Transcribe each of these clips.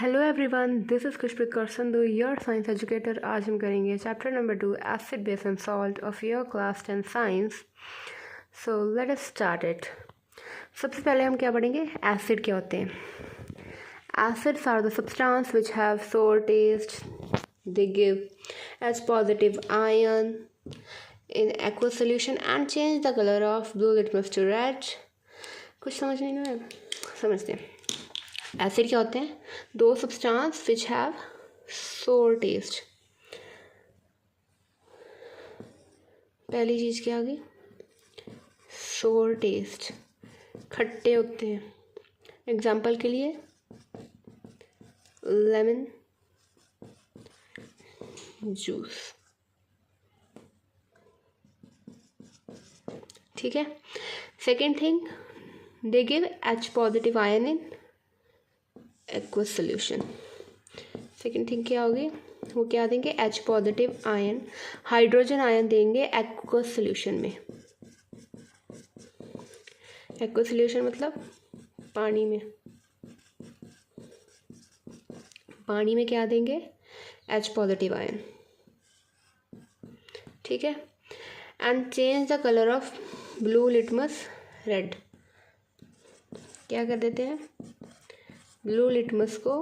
Hello everyone, this is Khushpreet Kaur Sandhu, your science educator. आज हम करेंगे chapter number 2 acid base and salt of your class 10 science. So let us start it. सबसे पहले हम क्या पढ़ेंगे, एसिड क्या होते हैं। Acids are the substance which have sour taste, they give H positive ion in aqueous solution and change the color of blue litmus to red। कुछ समझ नहीं आया, समझते हैं। एसिड क्या होते हैं, दो substance which have sour test. पहली चीज क्या आ गई, सोर टेस्ट, खट्टे होते हैं। एग्जाम्पल के लिए लेमन जूस, ठीक है। Second thing, they give H positive ion in aqueous solution. Second thing क्या होगी, वो क्या देंगे, H positive ion, hydrogen ion देंगे एक्वस सोल्यूशन में। एक्वस सोल्यूशन मतलब पानी में, पानी में क्या देंगे, H पॉजिटिव आयन, ठीक है। And change the colour of blue litmus red. क्या कर देते हैं, ब्लू लिटमस को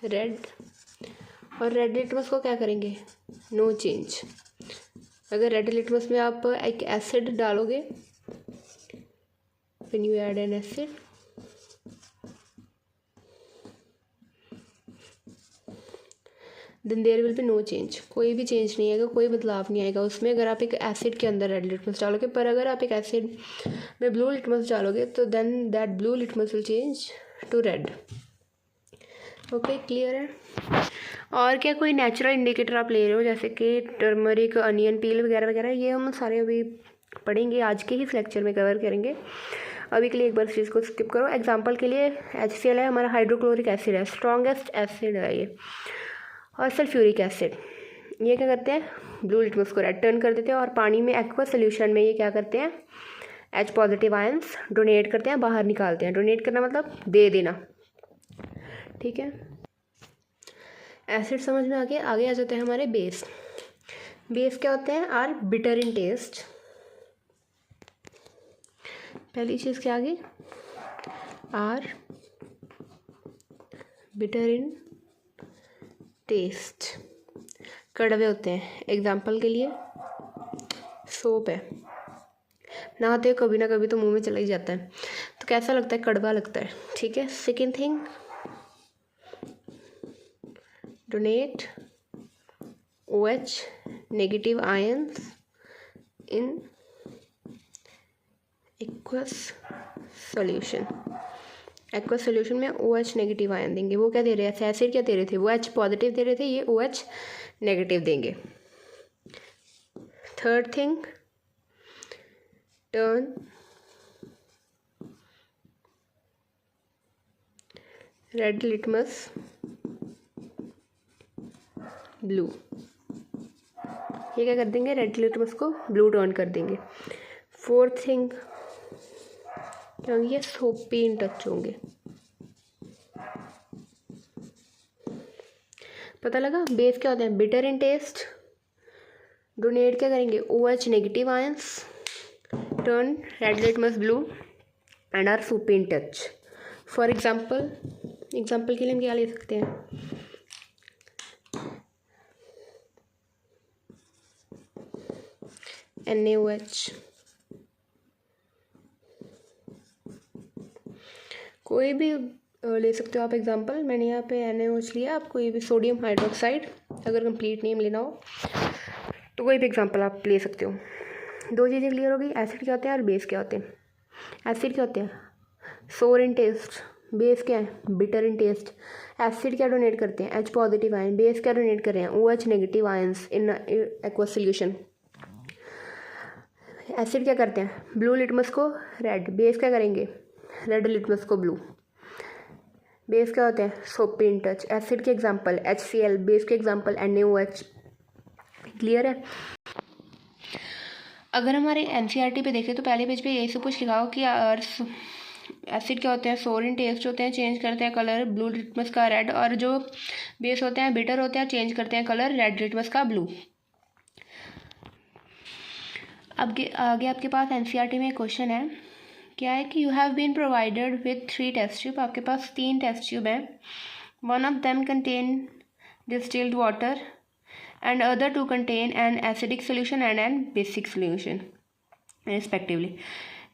रेड, और रेड लिटमस को क्या करेंगे, नो चेंज। अगर रेड लिटमस में आप एक एसिड डालोगे, when you add an acid, then there will be no change, कोई भी चेंज नहीं आएगा, कोई बदलाव नहीं आएगा उसमें। अगर आप एक एसिड के अंदर रेड लिटमस डालोगे, पर अगर आप एक एसिड में ब्लू लिटमस डालोगे तो then that blue litmus will change to red. Okay, clear है। और क्या कोई नेचुरल इंडिकेटर आप ले रहे हो, जैसे कि टर्मरिक, अनियन पील वगैरह वगैरह, ये हम सारे अभी पढ़ेंगे, आज के ही इस लेक्चर में कवर करेंगे। अभी के लिए एक बार इस चीज़ को स्किप करो। एग्जाम्पल के लिए HCl है, हमारा हाइड्रोक्लोरिक एसिड है, स्ट्रॉन्गेस्ट एसिड है ये। और सल्फ्यूरिक एसिड, ये क्या करते हैं, ब्लू लिटमस को रेड टर्न कर देते हैं, और पानी में एक्वस सोल्यूशन में ये क्या करते हैं, H पॉजिटिव आयंस डोनेट करते हैं, बाहर निकालते हैं। डोनेट करना मतलब दे देना, ठीक है। एसिड समझ में आगे आ जाते हैं हमारे बेस। बेस क्या होते हैं, आर बिटर इन टेस्ट। पहली चीज़ क्या आ गई, आर बिटर इन टेस्ट, कड़वे होते हैं। एग्जाम्पल के लिए सोप है, नहाते हो कभी ना कभी तो मुंह में चला ही जाता है, तो कैसा लगता है, कड़वा लगता है, ठीक है। Second thing, donate OH negative ions in aqueous solution. Aqueous solution में OH नेगेटिव आयन देंगे। वो क्या दे रहे हैं, एसिड क्या दे रहे थे, वो H पॉजिटिव दे रहे थे, ये OH नेगेटिव देंगे। Third thing, turn red litmus blue, ये क्या कर देंगे, रेड लिटमस को ब्लू टर्न कर देंगे। फोर्थ थिंग क्या होंगे, ये सोपी इन टच होंगे। पता लगा, बेस क्या होते हैं, बिटर इन टेस्ट, डोनेट क्या करेंगे, OH negative ions, turn red litmus blue, and are soapy in touch. For example के लिए हम क्या ले सकते हैं, NaOH, कोई भी ले सकते हो आप एग्जांपल। मैंने यहाँ पे NaOH लिया, आप कोई भी सोडियम हाइड्रोक्साइड, अगर कंप्लीट नेम लेना हो तो कोई भी एग्जांपल आप ले सकते हो। दो चीज़ें क्लियर होगी, एसिड क्या होते हैं और बेस क्या होते हैं। एसिड क्या होते हैं, सोर इन टेस्ट, बेस क्या है, बिटर इन टेस्ट। एसिड क्या डोनेट करते हैं, H पॉजिटिव आयन, बेस क्या डोनेट कर रहे हैं, OH negative ions in aqueous solution. Acid क्या करते हैं, ब्लू लिटमस को रेड, बेस क्या करेंगे, रेड लिटमस को ब्लू। बेस क्या होते हैं, सोपी इन टच। एसिड के एग्जांपल HCl, बेस के एग्जांपल NaOH। क्लियर है। अगर हमारे NCERT पे देखें तो पहले पेज पे यही सब कुछ लिखा हो कि एसिड क्या होते हैं, सोर इन टेस्ट होते हैं, चेंज करते हैं कलर ब्लू लिटमस का रेड, और जो बेस होते हैं बिटर होते हैं, चेंज करते हैं कलर रेड लिटमस का ब्लू। अब आगे आपके पास एनसीईआरटी में एक क्वेश्चन है, क्या है कि you have been provided with 3 test tube, आपके पास 3 टेस्ट ट्यूब हैं, one of them contain distilled water and other two contain an acidic solution and an basic solution respectively.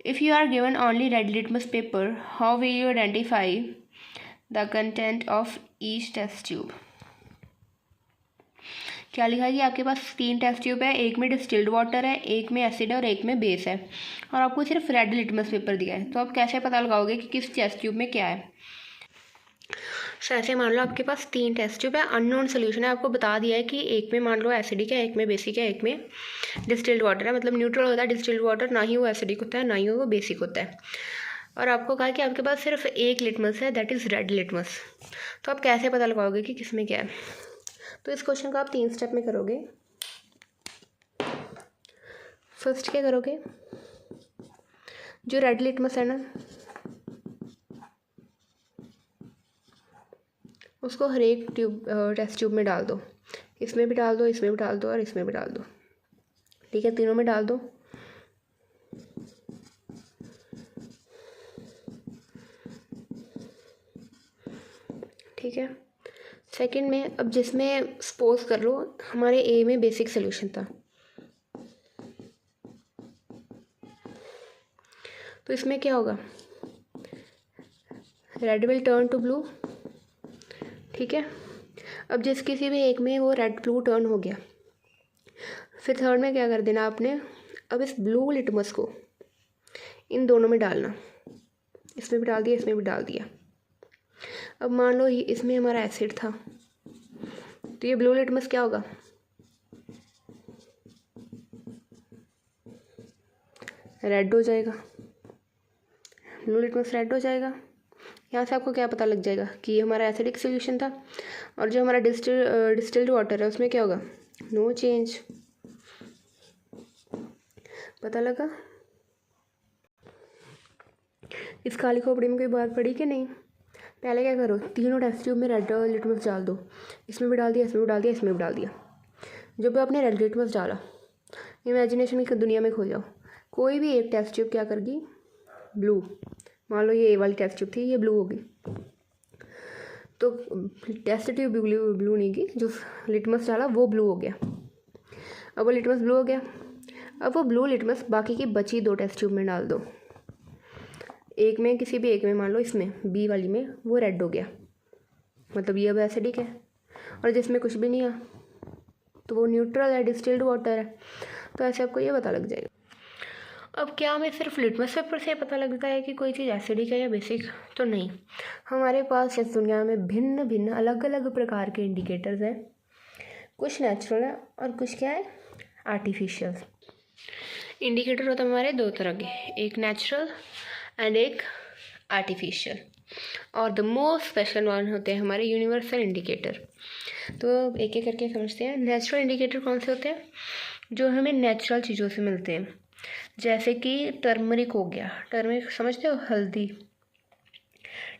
If you are given only red litmus paper, how will you identify the content of each test tube? क्या लिखा है कि आपके पास 3 test tube है, एक में distilled water है, एक में एसिड है और एक में बेस है, और आपको सिर्फ रेड लिटमस पेपर दिया है, तो आप कैसे पता लगाओगे कि किस टेस्ट ट्यूब में क्या है। ऐसे मान लो आपके पास 3 टेस्ट ट्यूब है, अननोन सोल्यूशन है, आपको बता दिया है कि एक में मान लो एसिडिक है, एक में बेसिक है, एक में डिस्टिल्ड वाटर है, मतलब न्यूट्रल होता है डिस्टिल्ड वाटर, ना ही वो एसिडिक होता है ना ही वो बेसिक होता है, और आपको कहा कि आपके पास सिर्फ एक लिटमस है, दैट इज़ रेड लिटमस। तो आप कैसे पता लगाओगे कि किस में क्या है। तो इस क्वेश्चन को आप 3 स्टेप में करोगे। फर्स्ट क्या करोगे, जो रेड लिटमस है ना उसको हर एक टेस्ट ट्यूब में डाल दो, इसमें भी डाल दो, इसमें भी डाल दो और इसमें भी डाल दो, ठीक है, तीनों में डाल दो। ठीक है, सेकंड में अब जिसमें सपोज कर लो हमारे ए में बेसिक सोल्यूशन था, तो इसमें क्या होगा, red will turn to blue, ठीक है। अब जिस किसी भी एक में वो रेड ब्लू टर्न हो गया, फिर थर्ड में क्या कर देना आपने, अब इस ब्लू लिटमस को इन दोनों में डालना, इसमें भी डाल दिया, इसमें भी डाल दिया। अब मान लो इसमें हमारा एसिड था, तो ये ब्लू लिटमस क्या होगा, रेड हो जाएगा, ब्लू लिटमस रेड हो जाएगा। यहाँ से आपको क्या पता लग जाएगा कि ये हमारा एसिडिक सोल्यूशन था, और जो हमारा डिस्टिल्ड वाटर है उसमें क्या होगा, नो चेंज। पता लगा। इस काली खोपड़ी में कोई बात पड़ी कि नहीं। पहले क्या करो, तीनों टेस्ट ट्यूब में रेड लिटमस डाल दो, इसमें भी डाल दिया, इसमें भी डाल दिया, इसमें भी डाल दिया। जब आपने रेड लिटमस डाला, इमेजिनेशन की दुनिया में खो जाओ, कोई भी एक टेस्ट ट्यूब क्या करेगी, ब्लू, मान लो ये ए वाली टेस्ट ट्यूब थी, ये ब्लू होगी, तो टेस्ट ट्यूब ब्लू नहीं की, जो लिटमस डाला वो ब्लू हो गया। अब वो लिटमस ब्लू हो गया, अब वो ब्लू लिटमस बाकी की बची 2 टेस्ट ट्यूब में डाल दो, एक में किसी भी एक में, मान लो इसमें बी वाली में वो रेड हो गया, मतलब ये अब एसिडिक है, और जिसमें कुछ भी नहीं है तो वो न्यूट्रल है, डिस्टिल्ड वाटर है। तो ऐसे आपको ये पता लग जाएगा। अब क्या हमें सिर्फ लिटमस पेपर से पता लगता है कि कोई चीज़ एसिडिक है या बेसिक, तो नहीं, हमारे पास इस दुनिया में भिन्न भिन्न अलग अलग प्रकार के इंडिकेटर्स हैं, कुछ नेचुरल है और कुछ क्या है, आर्टिफिशियल। इंडिकेटर होता है हमारे 2 तरह के, एक नेचुरल एंड एक आर्टिफिशियल, और द मोस्ट स्पेशल वन होते हैं हमारे यूनिवर्सल इंडिकेटर। तो एक एक करके समझते हैं। नेचुरल इंडिकेटर कौन से होते हैं, जो हमें नेचुरल चीज़ों से मिलते हैं, जैसे कि टर्मरिक हो गया, टर्मरिक समझते हो, हल्दी,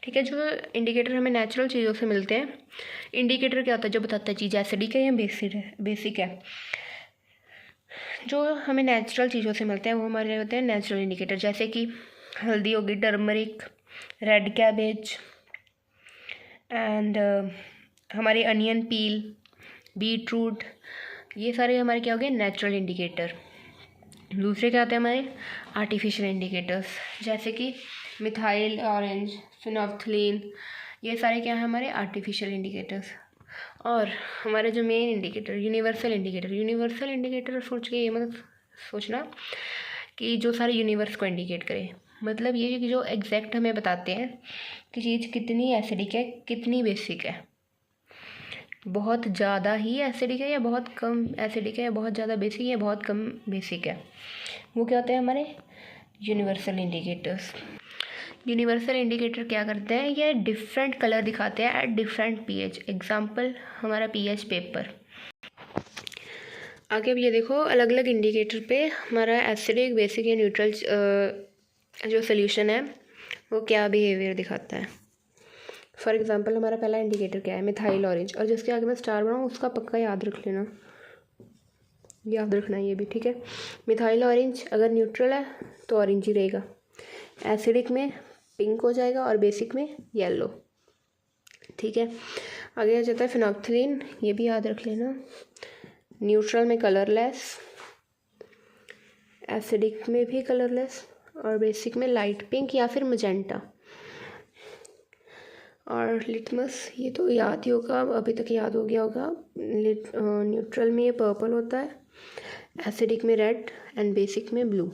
ठीक है। जो इंडिकेटर हमें नेचुरल चीज़ों से मिलते हैं, इंडिकेटर क्या होता है, जो बताता है चीज़ एसिडिक है या बेसिक है। जो हमें नेचुरल चीज़ों से मिलते हैं वो हमारे होते हैं नेचुरल इंडिकेटर, जैसे कि हल्दी होगी, टर्मरिक, रेड कैबेज, एंड हमारे अनियन पील, बीट रूट, ये सारे हमारे क्या हो गए, नेचुरल इंडिकेटर। दूसरे क्या होते हैं हमारे आर्टिफिशियल इंडिकेटर्स, जैसे कि मिथाइल ऑरेंज, फिनोल्फ्थलीन, ये सारे क्या हैं हमारे आर्टिफिशियल इंडिकेटर्स। और हमारे जो मेन इंडिकेटर यूनिवर्सल इंडिकेटर सोच के ये मतलब सोचना कि जो सारे यूनिवर्स को इंडिकेट करे, मतलब ये कि जो एग्जैक्ट हमें बताते हैं कि चीज़ कितनी एसिडिक है, कितनी बेसिक है, बहुत ज़्यादा ही एसिडिक है या बहुत कम एसिडिक है, या बहुत ज़्यादा बेसिक है या बहुत कम बेसिक है, वो क्या होते हैं हमारे यूनिवर्सल इंडिकेटर्स। यूनिवर्सल इंडिकेटर क्या करते हैं, ये डिफरेंट कलर दिखाते हैं एट डिफरेंट पीएच। एग्जांपल हमारा पीएच पेपर। आगे अब ये देखो, अलग अलग इंडिकेटर पे हमारा एसिडिक, बेसिक या न्यूट्रल जो सोल्यूशन है वो क्या बिहेवियर दिखाता है। फॉर एग्जांपल हमारा पहला इंडिकेटर क्या है, मिथाइल ऑरेंज, और जिसके आगे मैं स्टार बनाऊँ उसका पक्का याद रख लेना, याद रखना ये भी, ठीक है। मिथाइल ऑरेंज अगर न्यूट्रल है तो ऑरेंज ही रहेगा, एसिडिक में पिंक हो जाएगा और बेसिक में येलो, ठीक है। आगे आ जाता है फिनोल्फ्थालीन, ये भी याद रख लेना, न्यूट्रल में कलरलेस, एसिडिक में भी कलरलेस और बेसिक में लाइट पिंक या फिर मजेंटा। और लिटमस, ये तो याद ही होगा, अभी तक याद हो गया होगा। न्यूट्रल में ये पर्पल होता है, एसिडिक में रेड एंड बेसिक में ब्लू।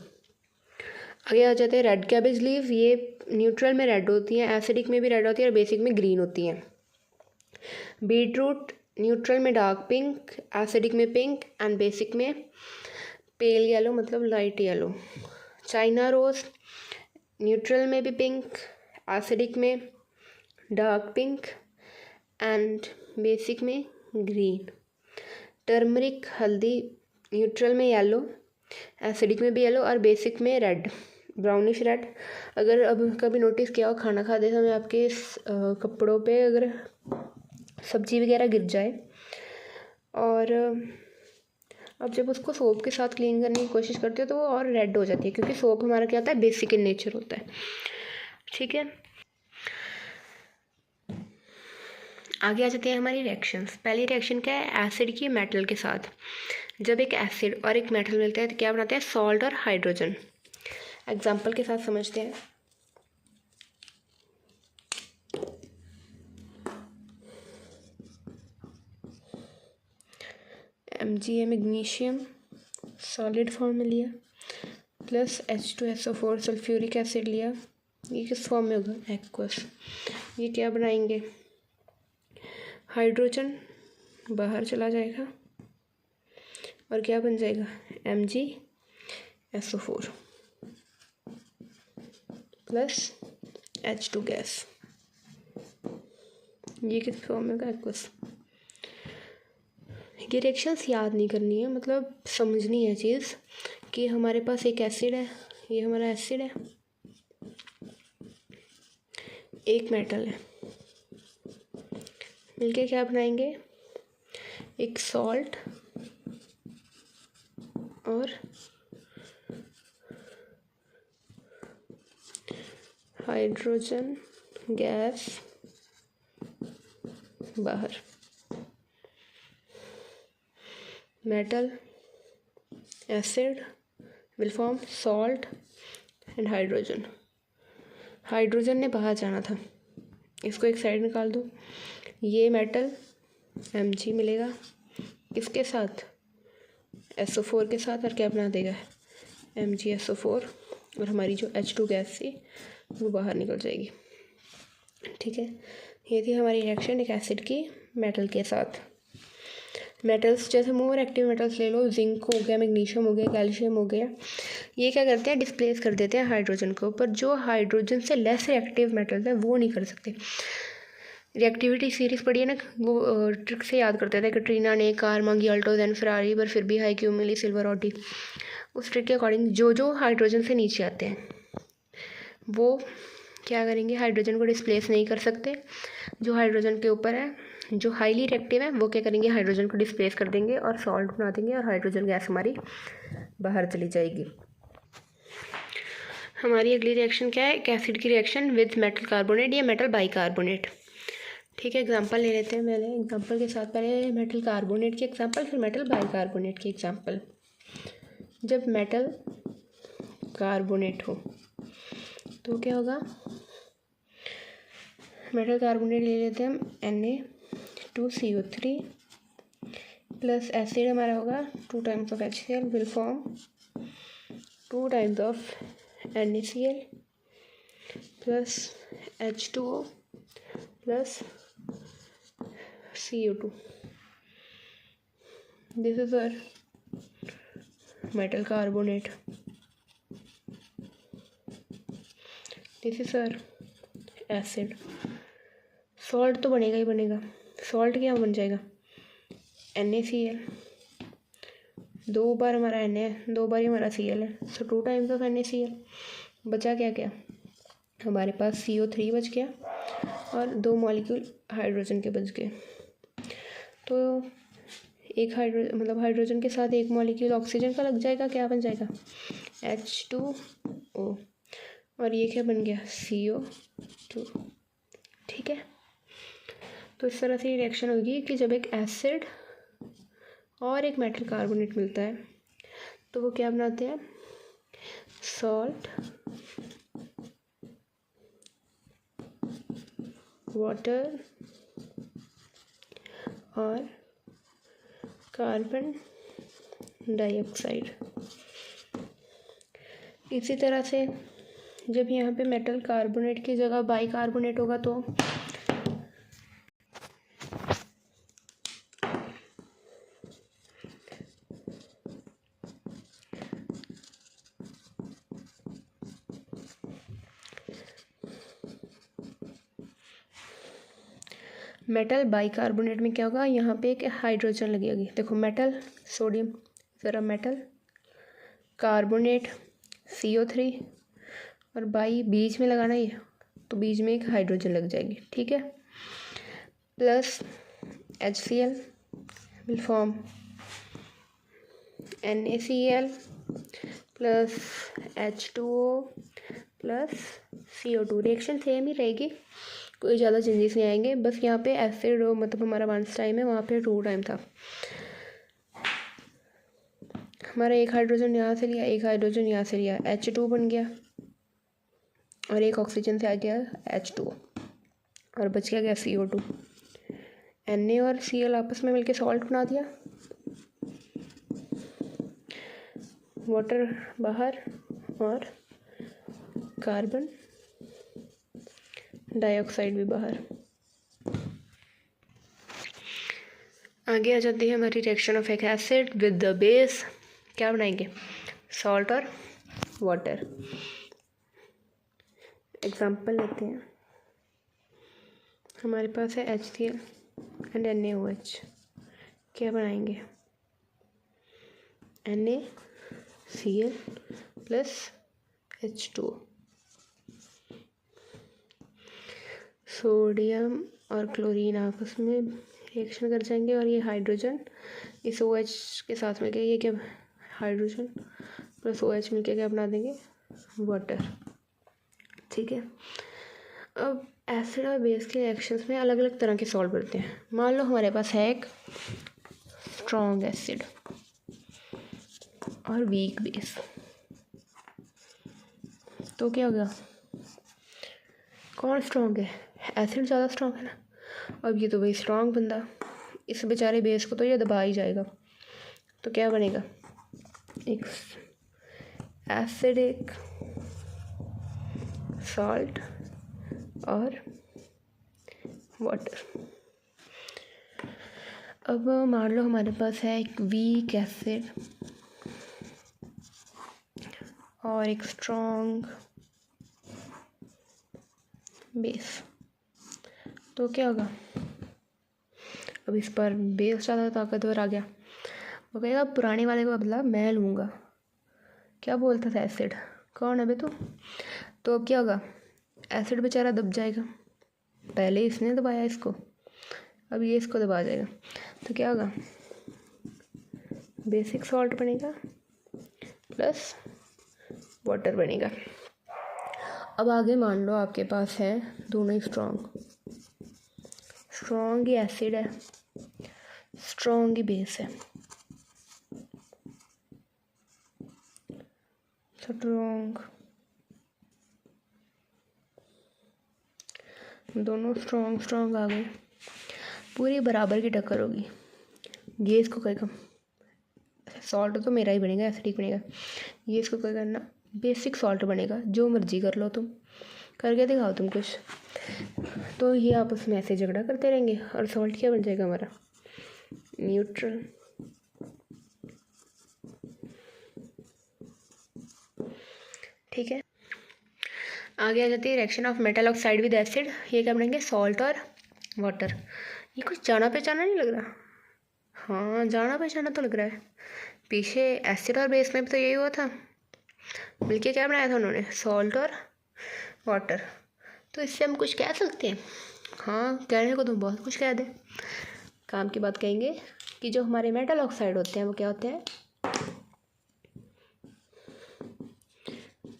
आगे आ जाते हैं रेड कैबेज लीव, ये न्यूट्रल में रेड होती हैं, एसिडिक में भी रेड होती है और बेसिक में ग्रीन होती हैं। बीट रूट न्यूट्रल में डार्क पिंक, एसिडिक में पिंक एंड बेसिक में पेल येलो मतलब light yellow. China rose neutral में भी पिंक, एसिडिक में डार्क पिंक एंड बेसिक में ग्रीन। टर्मरिक हल्दी न्यूट्रल में येलो, एसिडिक में भी येलो और बेसिक में रेड, ब्राउनिश रेड। अगर अब कभी नोटिस किया हो खाना खाते समय आपके कपड़ों पे अगर सब्जी वगैरह गिर जाए और अब जब उसको सोप के साथ क्लीन करने की कोशिश करते हो तो वो और रेड हो जाती है, क्योंकि सोप हमारा क्या होता है, बेसिक इन नेचर होता है, ठीक है। आगे आ जाते हैं हमारी रिएक्शंस। पहली रिएक्शन क्या है, एसिड की मेटल के साथ। जब एक एसिड और एक मेटल मिलता है तो क्या बनाते हैं, सॉल्ट और हाइड्रोजन। एग्जाम्पल के साथ समझते हैं। Mgm मैग्नीशियम सॉलिड फॉर्म में लिया, प्लस H2SO4 सल्फ्यूरिक एसिड लिया, ये किस फॉर्म में होगा, एक्वस। ये क्या बनाएंगे, हाइड्रोजन बाहर चला जाएगा और क्या बन जाएगा, MgSO4 प्लस H2 गैस। ये किस फॉर्म में होगा, एक्वस। ये रिएक्शंस याद नहीं करनी है, मतलब समझनी है चीज़ कि हमारे पास एक एसिड है, ये हमारा एसिड है, एक मेटल है, मिलके क्या बनाएंगे, एक सॉल्ट और हाइड्रोजन गैस बाहर। Metal acid will form salt and hydrogen. Hydrogen ने बाहर जाना था, इसको एक साइड निकाल दो। ये मेटल Mg मिलेगा किसके साथ, SO4 के साथ, और क्या बना देगा, MgSO4, और हमारी जो H2 गैस थी वो बाहर निकल जाएगी, ठीक है। ये थी हमारी रिएक्शन एक एसिड की मेटल के साथ। मेटल्स जैसे मोर एक्टिव मेटल्स ले लो, जिंक हो गया, मैग्नीशियम हो गया, कैल्शियम हो गया, ये क्या करते हैं, डिस्प्लेस कर देते हैं हाइड्रोजन को, पर जो हाइड्रोजन से लेस रिएक्टिव मेटल्स हैं वो नहीं कर सकते। रिएक्टिविटी सीरीज पढ़ी है ना, वो ट्रिक से याद करते थे, कैटरीना ने कार मांगी अल्टो देन फरारी पर फिर भी हाई क्यों मिली सिल्वर ऑडी। उस ट्रिक के अकॉर्डिंग जो जो हाइड्रोजन से नीचे आते हैं वो क्या करेंगे, हाइड्रोजन को डिस्प्लेस नहीं कर सकते। जो हाइड्रोजन के ऊपर है, जो हाईली रिएक्टिव है, वो क्या करेंगे, हाइड्रोजन को डिस्प्लेस कर देंगे और सॉल्ट बना देंगे और हाइड्रोजन गैस हमारी बाहर चली जाएगी। हमारी अगली रिएक्शन क्या है, एक एसिड की रिएक्शन विद मेटल कार्बोनेट या मेटल बाइकार्बोनेट, ठीक है। एग्जांपल ले लेते हैं, पहले एग्जांपल के साथ पहले मेटल कार्बोनेट की एग्जांपल, फिर मेटल बाइकार्बोनेट की एग्जांपल। जब मेटल कार्बोनेट हो तो क्या होगा, मेटल कार्बोनेट ले लेते हैं हम Na2CO3 प्लस एसिड हमारा होगा 2 times of HCl will form 2 times of NaCl plus H2O plus CO2. This is our metal carbonate. This is our acid. Salt तो बनेगा ही बनेगा, सॉल्ट क्या बन जाएगा, NaCl, 2 बार हमारा Na है, 2 बार ही हमारा Cl है, सो 2 टाइम्स ऑफ NaCl। बचा क्या क्या, हमारे पास CO3 बच गया और 2 मॉलिक्यूल हाइड्रोजन के बच गए। तो एक हाइड्रोजन के साथ एक मॉलिक्यूल ऑक्सीजन का लग जाएगा, क्या बन जाएगा H2O, और ये क्या बन गया CO2। ठीक है, तो इस तरह से रिएक्शन होगी कि जब एक एसिड और एक मेटल कार्बोनेट मिलता है तो वो क्या बनाते हैं, सॉल्ट, वाटर और कार्बन डाइऑक्साइड। इसी तरह से जब यहाँ पे मेटल कार्बोनेट की जगह बाइकार्बोनेट होगा तो मेटल बाइकार्बोनेट में क्या होगा, यहाँ पे एक हाइड्रोजन लगेगी। देखो मेटल सोडियम, ज़रा मेटल कार्बोनेट CO3 और बाई बीच में लगाना ये, तो बीच में एक हाइड्रोजन लग जाएगी। ठीक है, plus HCl will form NaCl plus H2O plus CO2। Reaction same ही रहेगी, कोई ज़्यादा चेंजेस नहीं आएंगे। बस यहाँ पे एसिड मतलब हमारा 1 टाइम है, वहाँ पे 2 टाइम था। हमारा एक हाइड्रोजन यहाँ से लिया, एक हाइड्रोजन यहाँ से लिया, H2 बन गया और एक ऑक्सीजन से आ गया H2O और बच गया CO2। Na और Cl आपस में मिलके सॉल्ट बना दिया, वाटर बाहर और कार्बन डाइऑक्साइड भी बाहर। आगे आ जाती है हमारी रिएक्शन ऑफ एक एसिड विद द बेस। क्या बनाएंगे, सॉल्ट और वाटर। एग्जांपल लेते हैं, हमारे पास है HCl एंड NaOH। क्या बनाएंगे, NaCl प्लस H2O। सोडियम और क्लोरीन आपस में रिएक्शन कर जाएंगे और ये हाइड्रोजन इस OH के साथ मिलकर, ये क्या हाइड्रोजन प्लस OH मिलकर क्या बना देंगे, वाटर। ठीक है, अब एसिड और बेस के रिएक्शंस में अलग अलग तरह के सॉल्ट बनते हैं। मान लो हमारे पास है एक स्ट्रॉन्ग एसिड और वीक बेस, तो क्या होगा, कौन स्ट्रॉन्ग है, एसिड ज़्यादा स्ट्रॉन्ग है ना। अब ये तो भाई स्ट्रॉन्ग बंदा, इस बेचारे बेस को तो ये दबा ही जाएगा। तो क्या बनेगा, एक एसिड, एक सॉल्ट और वाटर। अब मान लो हमारे पास है एक वीक एसिड और एक स्ट्रॉन्ग बेस, तो क्या होगा, अब इस पर बेस ज़्यादा ताकतवर आ गया, वो कहेगा पुराने वाले का बदला मैं लूँगा। क्या बोलता था एसिड, कौन है बे तू। तो अब क्या होगा, एसिड बेचारा दब जाएगा, पहले इसने दबाया इसको, अब ये इसको दबा जाएगा। तो क्या होगा, बेसिक सॉल्ट बनेगा प्लस वाटर बनेगा। अब आगे मान लो आपके पास है दोनों ही स्ट्रॉन्ग ही एसिड है, स्ट्रॉन्ग ही बेस है। स्ट्रॉन्ग, दोनों स्ट्रॉन्ग आ गए, पूरी बराबर की टक्कर होगी। ये इसको कहेगा सॉल्ट तो मेरा ही बनेगा, एसिडिक बनेगा, ये इसको क्या करना, बेसिक सॉल्ट बनेगा। जो मर्जी कर लो, तुम करके दिखाओ तुम कुछ। तो ये आपस में ऐसे झगड़ा करते रहेंगे और सॉल्ट क्या बन जाएगा हमारा, न्यूट्रल। ठीक है, आगे आ जाती है reaction of metal oxide with acid. ये क्या बनेंगे, सॉल्ट और वाटर। ये कुछ जाना पहचाना नहीं लग रहा, हाँ जाना पहचाना तो लग रहा है। पीछे एसिड और बेस में भी तो यही हुआ था, मिलके क्या बनाया था उन्होंने, सॉल्ट और वाटर। तो इससे हम कुछ कह सकते हैं? हाँ, कहने को तो बहुत कुछ कह दें। काम की बात कहेंगे कि जो हमारे मेटल ऑक्साइड होते हैं वो क्या होते हैं?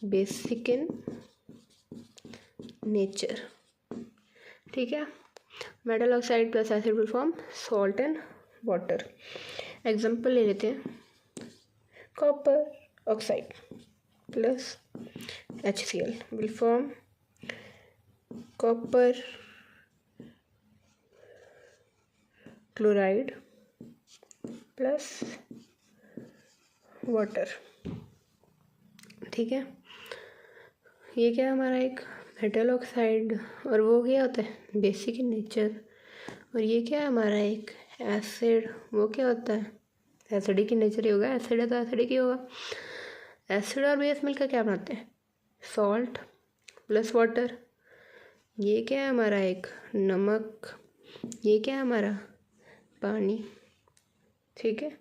Basic in nature. ठीक है, metal oxide plus acid will form salt and water. Example ले लेते हैं, copper oxide plus HCl will form copper chloride plus water. ठीक है, ये क्या है हमारा एक मेटल ऑक्साइड, और वो क्या होता है? Basic in nature. और ये क्या है हमारा एक एसिड, वो क्या होता है? एसिडिक इन नेचर ही होगा, एसिड है तो एसिडिक ही होगा। एसिड और बेस मिलकर क्या बनाते हैं? Salt plus water. ये क्या है हमारा एक नमक, ये क्या है हमारा पानी। ठीक है,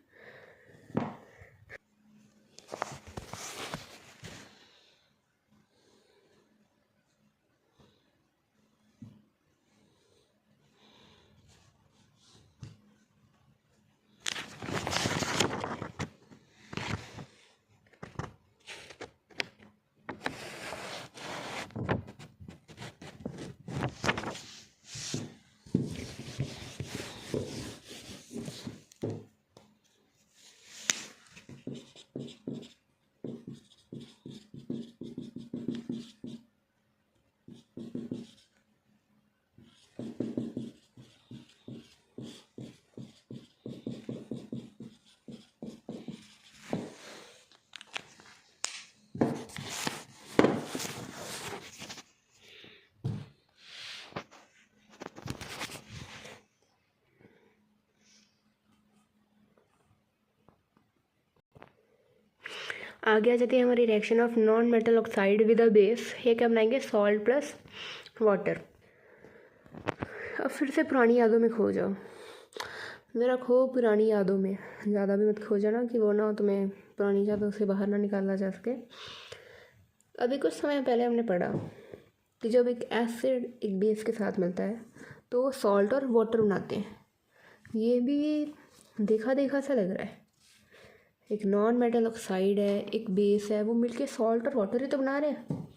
आगे आ जाती है हमारी reaction of non metal oxide with a base. ये क्या बनाएंगे? Salt plus water. अब फिर से पुरानी यादों में खो जाओ, ज़रा खो पुरानी यादों में, ज़्यादा भी मत खो जाना कि वो ना तुम्हें पुरानी यादों से बाहर ना निकाला जा सके। अभी कुछ समय पहले हमने पढ़ा कि जब एक एसिड एक बेस के साथ मिलता है तो वो सॉल्ट और वाटर बनाते हैं। ये भी देखा देखा सा लग रहा है, एक नॉन मेटल ऑक्साइड है, एक बेस है, वो मिलके सॉल्ट और वाटर ही तो बना रहे हैं।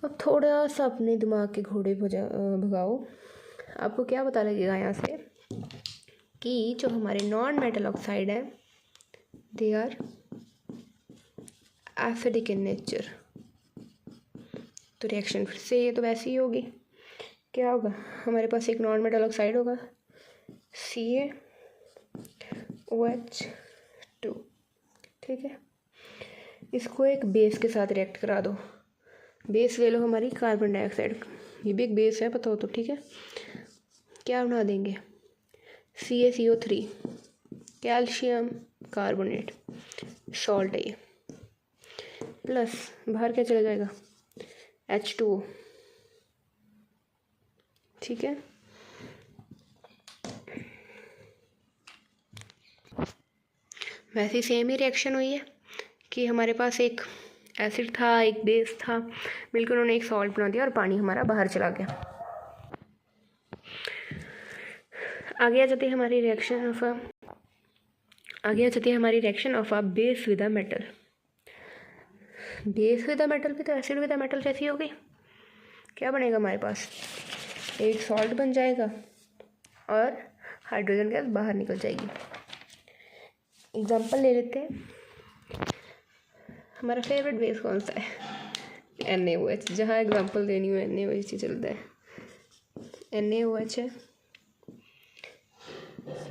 अब थोड़ा सा अपने दिमाग के घोड़े भगाओ। आपको क्या पता लगेगा यहाँ से कि जो हमारे नॉन मेटल ऑक्साइड है they are acidic in nature. तो रिएक्शन फिर से ये तो वैसी ही होगी। क्या होगा? हमारे पास एक नॉन मेटल ऑक्साइड होगा CaOH2। ठीक है, इसको एक बेस के साथ रिएक्ट करा दो। बेस ले लो हमारी कार्बन डाइऑक्साइड, ये भी एक बेस है, पता हो तो। ठीक है, क्या बना देंगे? CaCO3, कैल्शियम कार्बोनेट, सॉल्ट है ये, प्लस बाहर क्या चला जाएगा? H2O। ठीक है, वैसे सेम ही रिएक्शन हुई है कि हमारे पास एक एसिड था, एक बेस था, मिलकर उन्होंने एक सॉल्ट बना दिया और पानी हमारा बाहर चला गया। आगे आ जाती है हमारी reaction of a base with a metal. Base with a metal भी तो एसिड विद अ मेटल जैसी होगी। क्या बनेगा हमारे पास? एक सॉल्ट बन जाएगा और हाइड्रोजन गैस बाहर निकल जाएगी। एग्जांपल ले लेते हैं, हमारा फेवरेट बेस कौन सा है? NaOH। जहाँ एग्जांपल देनी हो NaOH ही चलता है। NaOH है,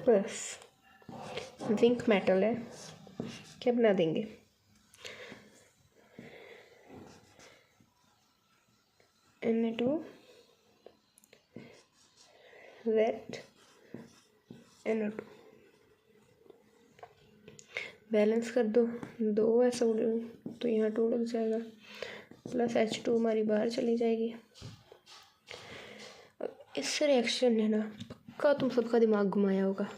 प्लस जिंक मेटल है, क्या बना देंगे? Na2 ZNO2। बैलेंस कर दो, 2 ऐसा तो यहाँ 2 लग जाएगा, प्लस H2 हमारी बाहर चली जाएगी। इस रिएक्शन ने ना पक्का तुम सबका दिमाग घुमाया होगा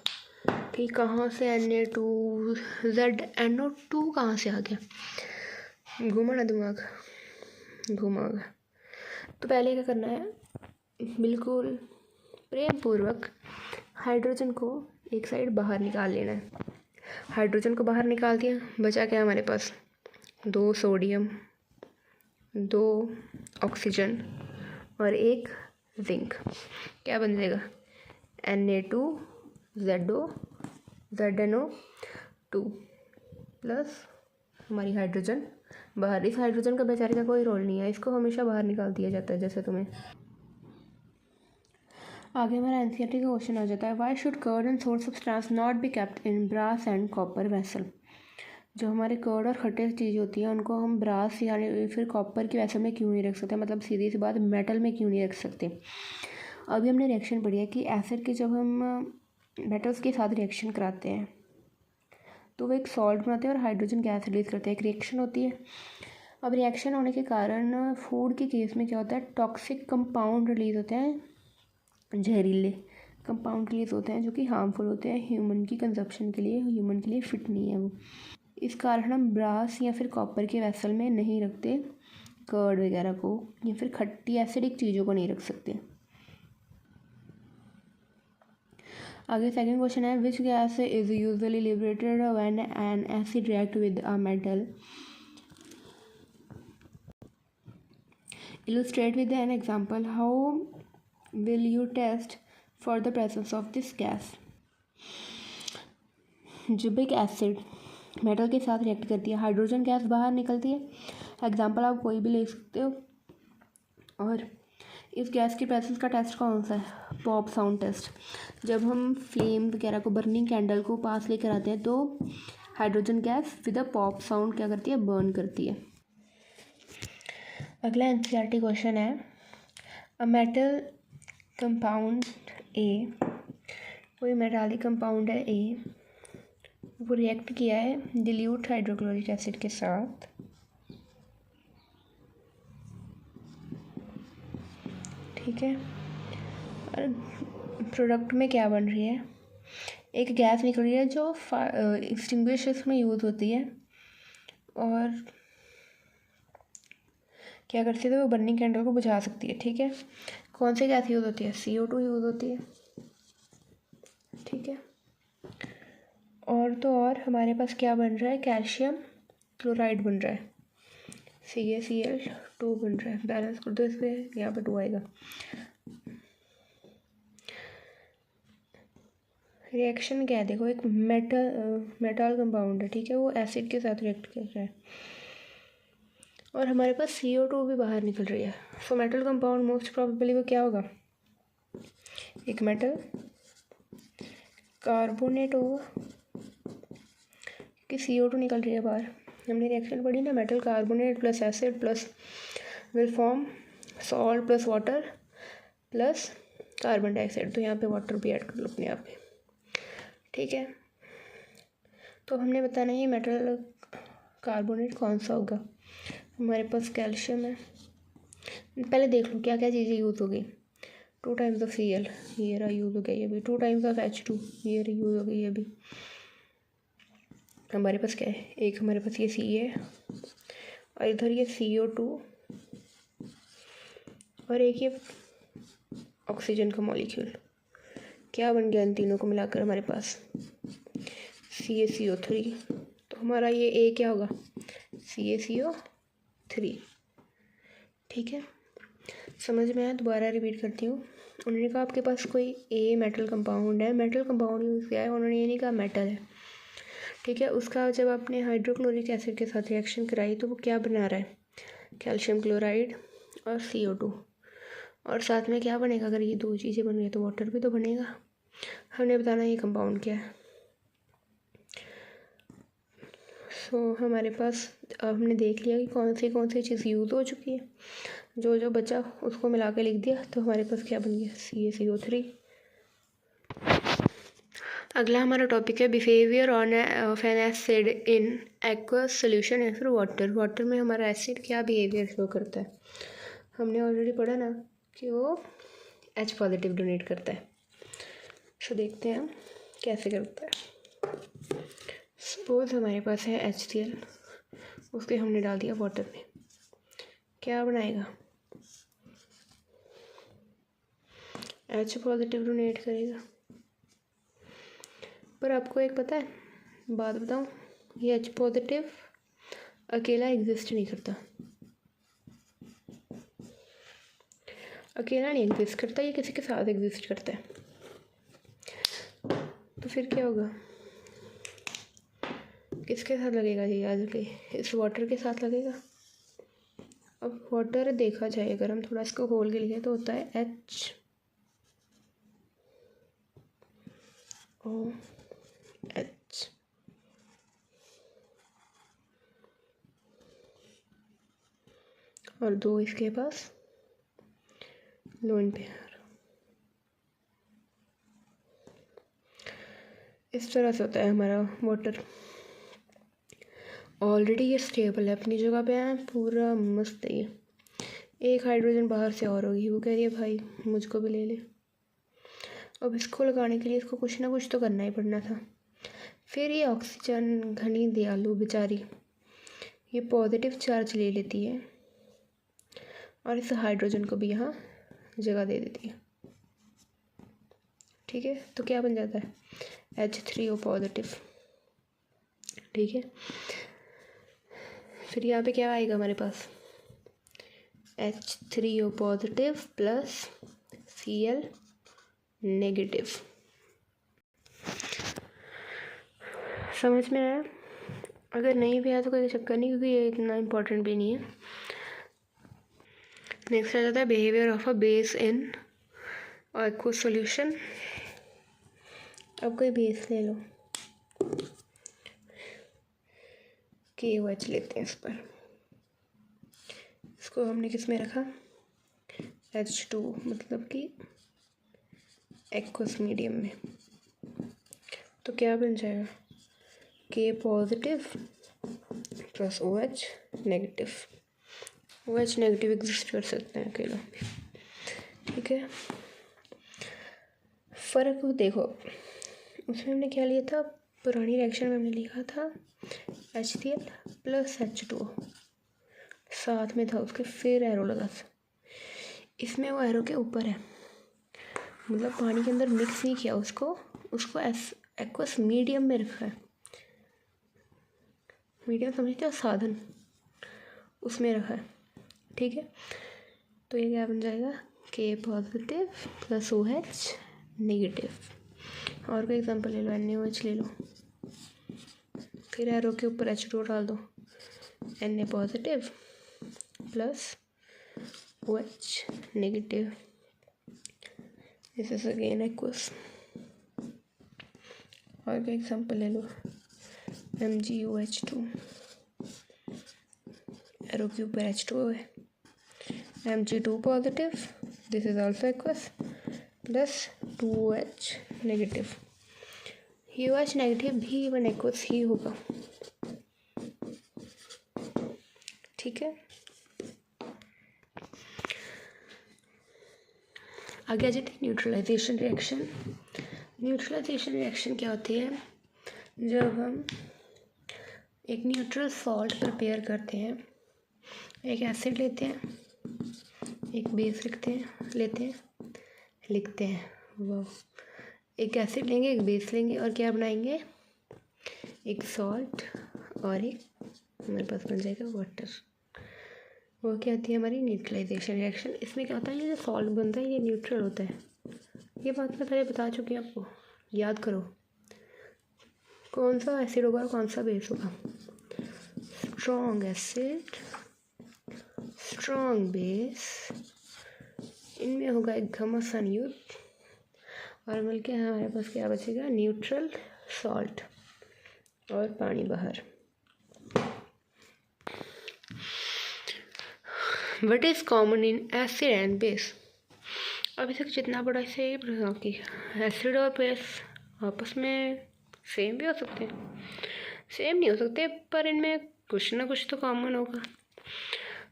कि कहाँ से Na2 ZNO2 कहाँ से आ गया। घुमा ना दिमाग, घुमा। तो पहले क्या करना है, बिल्कुल प्रेम पूर्वक हाइड्रोजन को एक साइड बाहर निकाल लेना है। हाइड्रोजन को बाहर निकाल दिया, बचा क्या हमारे पास, 2 सोडियम, 2 ऑक्सीजन और 1 जिंक। क्या बन जाएगा, Na2ZO प्लस हमारी हाइड्रोजन बाहर। इस हाइड्रोजन का बेचारे का कोई रोल नहीं है, इसको हमेशा बाहर निकाल दिया जाता है जैसे तुम्हें। आगे हमारा एनसीईआरटी का क्वेश्चन आ जाता है, why should curd and sour substance not be kept in brass and copper vessel. जो हमारे कर्ड और खट्टे चीज़ होती है उनको हम ब्रास या फिर कॉपर की वेसल में क्यों नहीं रख सकते, मतलब सीधी सी बात मेटल में क्यों नहीं रख सकते। अभी हमने रिएक्शन पढ़ी है कि एसिड के जब हम मेटल्स के साथ रिएक्शन कराते हैं तो वो एक सॉल्ट बनाते हैं और हाइड्रोजन गैस रिलीज करते हैं, एक रिएक्शन होती है। अब रिएक्शन होने के कारण फूड के केस में क्या होता है, टॉक्सिक कंपाउंड रिलीज होते हैं, जहरीले कंपाउंड रिलीज होते हैं जो कि हार्मफुल होते हैं ह्यूमन की कंजप्शन के लिए, ह्यूमन के लिए फिट नहीं है वो। इस कारण हम ब्रास या फिर कॉपर के वेसल में नहीं रखते कर्ड वगैरह को, या फिर खट्टी एसिडिक चीज़ों को नहीं रख सकते। आगे सेकंड क्वेश्चन है, which gas is usually liberated when an acid react with a metal. Illustrate with an example, how will you test for the presence of this gas. जब एक एसिड मेटल के साथ रिएक्ट करती है, hydrogen gas बाहर निकलती है। Example आप कोई भी ले सकते हो। और इस गैस की प्रेजेंस का टेस्ट कौन सा है, पॉप साउंड टेस्ट। जब हम फ्लेम वगैरह को, बर्निंग कैंडल को पास लेकर आते हैं तो hydrogen gas with a pop sound क्या करती है, बर्न करती है। अगला एनसीईआरटी क्वेश्चन है, अ मेटल कंपाउंड ए, कोई मेटालिक कंपाउंड है ए, वो रिएक्ट किया है डिल्यूट हाइड्रोक्लोरिक एसिड के साथ, ठीक है। और प्रोडक्ट में क्या बन रही है, एक गैस निकल रही है जो एक्सटिंग्विशर्स में यूज़ होती है और क्या करती है, तो वो बर्निंग कैंडल को बुझा सकती है, ठीक है। कौन सी गैस यूज़ होती है, CO2 यूज़ होती है, ठीक है। और तो और हमारे पास क्या बन रहा है, कैल्शियम क्लोराइड बन रहा है, CaCl2 बन रहा है। बैलेंस कर दो इस पर, यहाँ पे 2 आएगा। रिएक्शन क्या है, देखो एक मेटल कंपाउंड है, ठीक है, वो एसिड के साथ रिएक्ट कर रहा है और हमारे पास CO2 भी बाहर निकल रही है। So metal compound most probably वो क्या होगा, एक मेटल कार्बोनेट होगा, कि CO2 निकल रही है बाहर। हमने रिएक्शन पढ़ी ना, metal carbonate plus acid plus will form salt plus water plus carbon dioxide, तो यहाँ पे वाटर भी ऐड कर लो अपने आप में, ठीक है। तो हमने बताना है ये मेटल कार्बोनेट कौन सा होगा। हमारे पास कैल्शियम है, पहले देख लो क्या क्या चीज़ें यूज़ हो गई। 2 टाइम्स ऑफ Cl, ये रहा यूज़ हो गया, ये भी 2 टाइम्स ऑफ H2, ये रही यूज़ हो गई, ये भी। हमारे पास क्या है, एक हमारे पास ये C है और इधर ये CO2 और एक ये ऑक्सीजन का मॉलिक्यूल। क्या बन गया इन तीनों को मिलाकर हमारे पास, CaCO3। तो हमारा ये A क्या होगा, CaCO3, ठीक है। समझ में आया, दोबारा रिपीट करती हूँ। उन्होंने कहा आपके पास कोई A मेटल कंपाउंड है, मेटल कंपाउंड यूज़ किया है, उन्होंने ये नहीं कहा मेटल है, ठीक है। उसका जब आपने हाइड्रोक्लोरिक एसिड के साथ रिएक्शन कराई तो वो क्या बना रहा है, कैल्शियम क्लोराइड और CO2, और साथ में क्या बनेगा, अगर ये 2 चीज़ें बन गई तो वाटर भी तो बनेगा। हमने बताना ये कंपाउंड क्या है। सो हमारे पास अब हमने देख लिया कि कौन सी चीज़ यूज़ हो चुकी है, जो जो बचा उसको मिला के लिख दिया, तो हमारे पास क्या बन गया, CaCO3। अगला हमारा टॉपिक है behaviour of N acid in aqueous solution या फिर वाटर। वाटर में हमारा एसिड क्या बिहेवियर शो करता है, हमने ऑलरेडी पढ़ा ना कि वो H पॉजिटिव डोनेट करता है। सो देखते हैं कैसे करता है। सपोज हमारे पास है HCl, उसके हमने डाल दिया वाटर में, क्या बनाएगा, H पॉजिटिव डोनेट करेगा। पर आपको एक पता है, बात बताऊँ, ये H पॉजिटिव अकेला एग्जिस्ट नहीं करता, अकेला नहीं एग्जिस्ट करता, ये किसी के साथ एग्जिस्ट करता है। तो फिर क्या होगा, किसके साथ लगेगा ये याद रखिए, इस वाटर के साथ लगेगा। अब वाटर देखा जाए अगर हम थोड़ा इसको खोल के लिखे तो होता है H O H। और 2 इसके पास लोन पेयर। इस तरह से होता है हमारा वाटर। ऑलरेडी ये स्टेबल है, अपनी जगह पे है, पूरा मस्त है ये। एक हाइड्रोजन बाहर से और होगी, वो कह रही है भाई मुझको भी ले ले। अब इसको लगाने के लिए इसको कुछ ना कुछ तो करना ही पड़ना था। फिर ये ऑक्सीजन घनी दयालु बेचारी ये पॉजिटिव चार्ज ले लेती है और इस हाइड्रोजन को भी यहाँ जगह दे देती है। ठीक है, तो क्या बन जाता है H3O पॉजिटिव। ठीक है, फिर यहाँ पे क्या आएगा हमारे पास H3O positive plus Cl negative. समझ में आया? अगर नहीं भी आया तो कोई चक्कर नहीं, क्योंकि ये इतना इम्पोर्टेंट भी नहीं है। नेक्स्ट आ जाता है behaviour of a base in aqueous solution. अब कोई बेस ले लो, KOH लेते हैं इस पर। इसको हमने किस में रखा H2, मतलब कि एक्वस मीडियम में। तो क्या बन जाएगा K positive plus OH negative. OH negative exist कर सकते हैं अकेला। ठीक है, फ़र्क देखो, उसमें हमने क्या लिया था, पुरानी रिएक्शन में हमने लिखा था HCl प्लस H2O, साथ में था उसके, फिर एरो लगा था। इसमें वो एरो के ऊपर है, मतलब पानी के अंदर मिक्स नहीं किया उसको एक्वस मीडियम में रखा है। मीडियम समझते हो, साधन, उसमें रखा है। ठीक है, तो ये क्या बन जाएगा K positive plus OH negative. और कोई एग्जांपल ले लो, NaOH ले लो, फिर एरो के ऊपर H2O डाल दो, Na positive plus OH negative. This is again aqueous. और कोई एग्जांपल ले लो, MgOH2, एरो के ऊपर H2O है, Mg2 positive, this is also aqueous, plus 2OH negative. ये OH नेगेटिव भी वन एक्वस ही होगा। ठीक है, आगे आ जाते हैं न्यूट्रलाइजेशन रिएक्शन। न्यूट्रलाइजेशन रिएक्शन क्या होती है, जब हम एक न्यूट्रल सॉल्ट प्रिपेयर करते हैं, एक एसिड लेते हैं, एक बेस लिखते हैं वो, एक एसिड लेंगे, एक बेस लेंगे, और क्या बनाएंगे, एक सॉल्ट और एक हमारे पास बन जाएगा वाटर। वो क्या होती है हमारी न्यूट्रलाइजेशन रिएक्शन। इसमें क्या होता है, ये जो सॉल्ट बनता है ये न्यूट्रल होता है। ये बात मैं पहले बता चुकी हूँ आपको, याद करो कौन सा एसिड होगा और कौन सा बेस होगा। स्ट्रॉन्ग एसिड, स्ट्रॉन्ग बेस, इनमें होगा एक घमासान युद्ध, और मिलके हमारे पास क्या बचेगा, न्यूट्रल सॉल्ट और पानी बाहर। What is common in acid and base. अभी तक जितना बड़ा से कि एसिड और बेस आपस में सेम भी हो सकते हैं, सेम नहीं हो सकते, पर इनमें कुछ ना कुछ तो कॉमन होगा।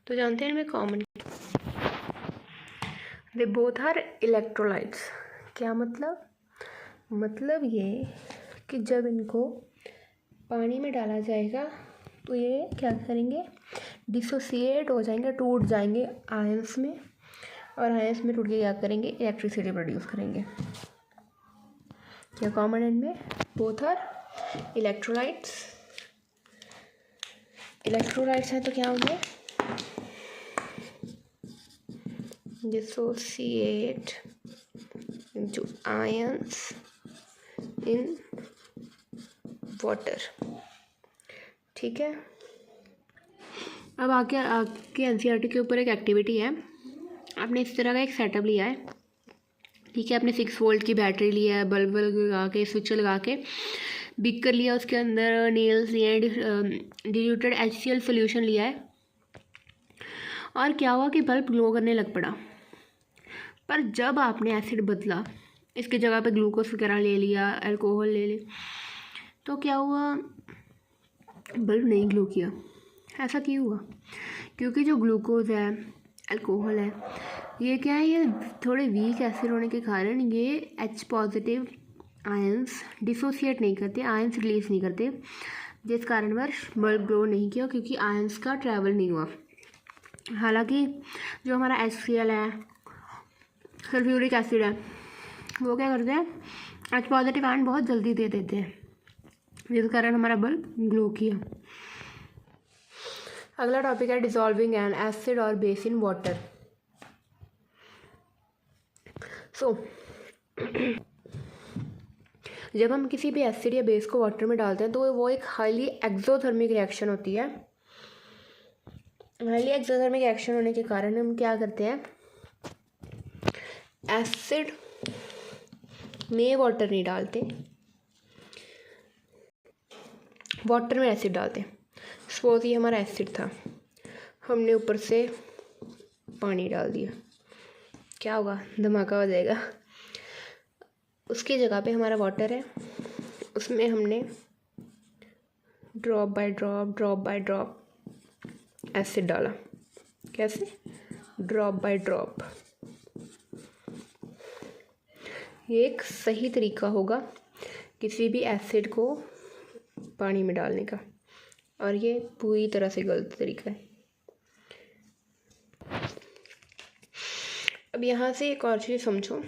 तो जानते हैं इनमें common, they both are electrolytes. क्या मतलब ये कि जब इनको पानी में डाला जाएगा तो ये क्या करेंगे, डिसोसिएट हो जाएंगे, टूट जाएंगे आयंस में, और आयंस में टूट के क्या करेंगे, इलेक्ट्रिसिटी प्रोड्यूस करेंगे। क्या कॉमन एंड में, बोथ आर इलेक्ट्रोलाइट्स। इलेक्ट्रोलाइट्स हैं तो क्या होंगे, dissociate into ions in water. ठीक है, अब आके एनसीईआरटी के ऊपर एक एक्टिविटी है। आपने इस तरह का एक सेटअप लिया है, ठीक है, आपने 6 वोल्ट की बैटरी लिया है, बल्ब लगा के, स्विच लगा के, बीकर लिया, उसके अंदर नेल्स लिए, डिल्यूटेड HCl सोल्यूशन लिया है, और क्या हुआ कि बल्ब ग्लो करने लग पड़ा। पर जब आपने एसिड बदला, इसकी जगह पे ग्लूकोज वगैरह ले लिया, अल्कोहल ले ली, तो क्या हुआ, बल्ब नहीं ग्लो किया। ऐसा क्यों हुआ, क्योंकि जो ग्लूकोज है, अल्कोहल है, ये क्या है, ये थोड़े वीक एसिड होने के कारण ये H पॉजिटिव आयंस डिसोसिएट नहीं करते, आयंस रिलीज नहीं करते, जिस कारणवश बल्ब ग्लो नहीं किया, क्योंकि आयंस का ट्रैवल नहीं हुआ। हालांकि जो हमारा HCl है, सल्फ्यूरिक एसिड है, वो क्या करते हैं, H पॉजिटिव आयन बहुत जल्दी दे देते हैं, जिस कारण हमारा बल्ब ग्लो किया। अगला टॉपिक है डिसॉल्विंग एन एसिड और बेस इन वाटर। सो जब हम किसी भी एसिड या बेस को वाटर में डालते हैं तो वो एक हाईली एक्सोथर्मिक रिएक्शन होती है। हाईली एक्सोथर्मिक रिएक्शन होने के कारण हम क्या करते हैं, एसिड में वाटर नहीं डालते, वाटर में एसिड डालते हैं। सपोज ये हमारा एसिड था, हमने ऊपर से पानी डाल दिया, क्या होगा, धमाका हो जाएगा। उसकी जगह पे हमारा वाटर है, उसमें हमने ड्रॉप बाय ड्रॉप एसिड डाला। कैसे, ड्रॉप बाय ड्रॉप। ये एक सही तरीका होगा किसी भी एसिड को पानी में डालने का, और ये पूरी तरह से गलत तरीका है। अब यहाँ से एक और चीज़ समझो,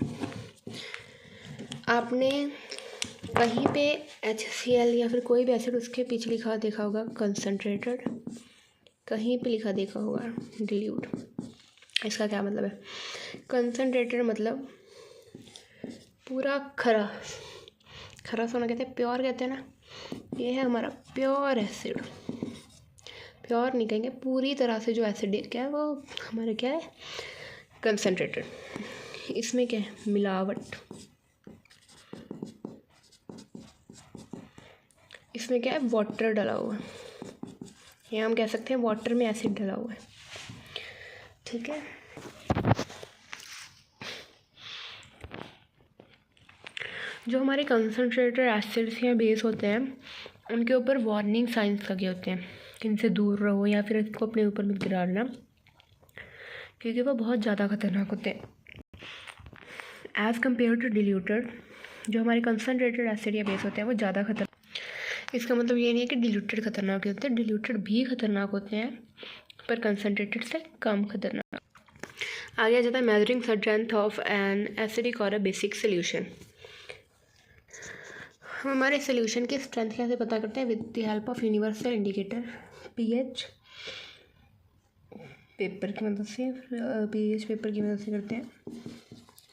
आपने कहीं पे HCl या फिर कोई भी एसिड, उसके पीछे लिखा देखा होगा कंसनट्रेटेड, कहीं पे लिखा देखा होगा डिल्यूट। इसका क्या मतलब है, कंसनट्रेटेड मतलब पूरा खरा, खरा सोना कहते हैं, प्योर कहते हैं ना, ये है हमारा प्योर एसिड। प्योर नहीं कहेंगे, पूरी तरह से जो एसिड क्या है वो हमारा क्या है, कंसनट्रेटेड। इसमें क्या है, मिलावट। इसमें क्या है, वाटर डला हुआ है, या हम कह सकते हैं वाटर में एसिड डला हुआ है। ठीक है, जो हमारे कंसनट्रेटेड एसिड्स या बेस होते हैं, उनके ऊपर वार्निंग साइंस लगे होते हैं कि इनसे दूर रहो, या फिर इसको अपने ऊपर मत गिराना, क्योंकि वो बहुत ज़्यादा खतरनाक होते हैं एज़ कम्पेयर टू डिल्यूटेड। जो हमारे कंसनट्रेटेड एसिड या बेस होते हैं वो ज़्यादा खतरनाक। इसका मतलब ये नहीं है कि डिल्यूटेड खतरनाक होते हैं, डिल्यूटेड भी खतरनाक होते हैं, पर कंसनट्रेटेड से कम खतरनाक। आगे जाता है measuring strength of an acidic और अ बेसिक सोल्यूशन। हम हमारे सोल्यूशन की स्ट्रेंथ कैसे पता करते हैं, with the help of universal indicator pH paper की मदद से, pH पेपर की मदद से करते हैं।